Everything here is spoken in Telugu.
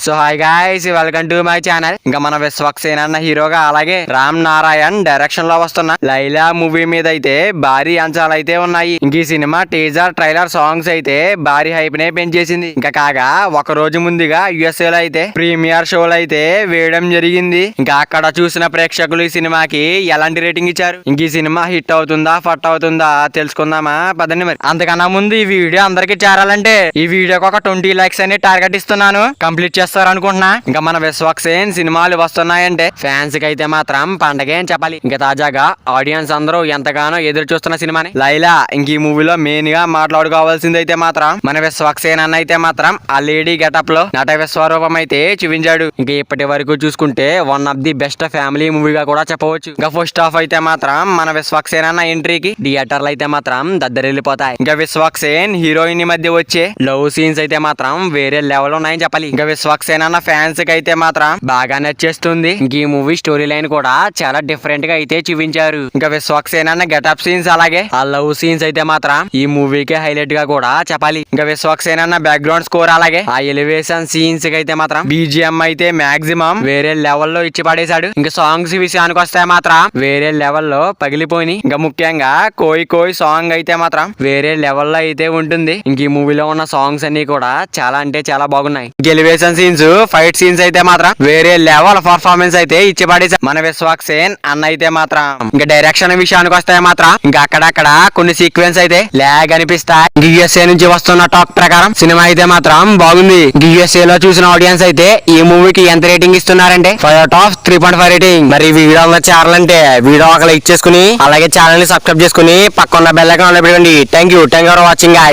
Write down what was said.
So hi guys, welcome to my channel. ఇంకా మన విశ్వక్సేన్ అన్న హీరోగా అలాగే రామ్ నారాయణ్ డైరెక్షన్ లో వస్తున్న లైలా మూవీ మీద అయితే భారీ అంచనాలు అయితే ఉన్నాయి. ఇంక ఈ సినిమా టీజర్ ట్రైలర్ సాంగ్స్ అయితే భారీ హైప్ నే పెంచేసింది. ఇంకా కాగా ఒక రోజు ముందుగా యుఎస్ఏ లో అయితే ప్రీమియర్ షోలు అయితే వేయడం జరిగింది. ఇంకా అక్కడ చూసిన ప్రేక్షకులు ఈ సినిమాకి ఎలాంటి రేటింగ్ ఇచ్చారు, ఇంక ఈ సినిమా హిట్ అవుతుందా ఫట్ అవుతుందా తెలుసుకుందామా పదండి. మరి అంతకన్నా ముందు ఈ వీడియో అందరికి చేరాలంటే ఈ వీడియోకి ఒక 20 లైక్స్ అని టార్గెట్ ఇస్తున్నాను. కంప్లీట్ చేస్తారనుకుంటున్నా. ఇంకా మన విశ్వక్సేన్ సినిమాలు వస్తున్నాయంటే ఫ్యాన్స్ కి అయితే మాత్రం పండగే అని చెప్పాలి. ఇంకా తాజాగా ఆడియన్స్ అందరూ ఎంతగానో ఎదురు చూస్తున్న సినిమాని లైలా. ఇంక ఈ మూవీలో మెయిన్ గా మాట్లాడుకోవాల్సింది అయితే మాత్రం మన విశ్వక్సేన్ అన్న అయితే మాత్రం ఆ లేడీ గెటప్ లో నట విశ్వరూపం అయితే చూపించాడు. ఇంకా ఇప్పటి వరకు చూసుకుంటే one of the best family మూవీగా కూడా చెప్పవచ్చు. ఇంకా ఫస్ట్ హాఫ్ అయితే మాత్రం మన విశ్వక్సేన్ అన్న ఎంట్రీకి థియేటర్లు అయితే మాత్రం దద్దరిల్లిపోతాయి. ఇంకా విశ్వక్సేన్ హీరోయిన్ మధ్య వచ్చే లవ్ సీన్స్ అయితే మాత్రం వేరే లెవెల్ ఉన్నాయని చెప్పాలి. ఇంకా విశ్వక్సేన్ అన్న ఫ్యాన్స్ కి అయితే మాత్రం బాగా నచ్చేస్తుంది. ఇంక ఈ మూవీ స్టోరీ లైన్ కూడా చాలా డిఫరెంట్ గా అయితే చూపించారు. ఇంకా విశ్వక్సేన్ అన్న గెటప్ సీన్స్ అలాగే ఆ లవ్ సీన్స్ అయితే మాత్రం ఈ మూవీకి హైలైట్ గా కూడా చెప్పాలి. ఇంకా విశ్వక్సేన్ అన్న బ్యాక్గ్రౌండ్ స్కోర్ అలాగే ఆ ఎలివేషన్ సీన్స్ కి అయితే మాత్రం బీజిఎం అయితే మాక్సిమం వేరే లెవెల్లో ఇచ్చి పడేశాడు. ఇంకా సాంగ్స్ విషయానికి వస్తే మాత్రం వేరే లెవెల్లో పగిలిపోయి. ఇంకా ముఖ్యంగా కోయి కోయి సాంగ్ అయితే మాత్రం వేరే లెవెల్లో అయితే ఉంటుంది. ఇంక ఈ మూవీలో ఉన్న సాంగ్స్ అన్ని కూడా చాలా అంటే చాలా బాగున్నాయి. ఎలివేషన్ సీన్స్ ఫైట్ సీన్స్ అయితే మాత్రం వేరే లెవెల్ పర్ఫార్మెన్స్ అయితే ఇచ్చి పడేశారు మన విశ్వక్సేన్ అన్న అయితే మాత్రం. ఇంకా డైరెక్షన్ విషయానికి వస్తే మాత్రం ఇంకా అక్కడక్కడ కొన్ని సీక్వెన్స్ అయితే లాగ్ అనిపిస్తాయి. యుఎస్ఏ నుంచి వస్తున్న టాక్ ప్రకారం సినిమా అయితే మాత్రం బాగుంది. యుఎస్ఏ లో చూసిన ఆడియన్స్ అయితే ఈ మూవీకి ఎంత రేటింగ్ ఇస్తున్నారంటే 5/3.5 రేటింగ్. మరి వీడియో చేరాలంటే వీడియో ఒక లైక్ చేసుకుని అలాగే ఛానల్ ని సబ్స్క్రైబ్ చేసుకుని పక్కన బెల్ ఐకాన్ ఆన్ లో పెట్టుకోండి. Thank you for watching guys.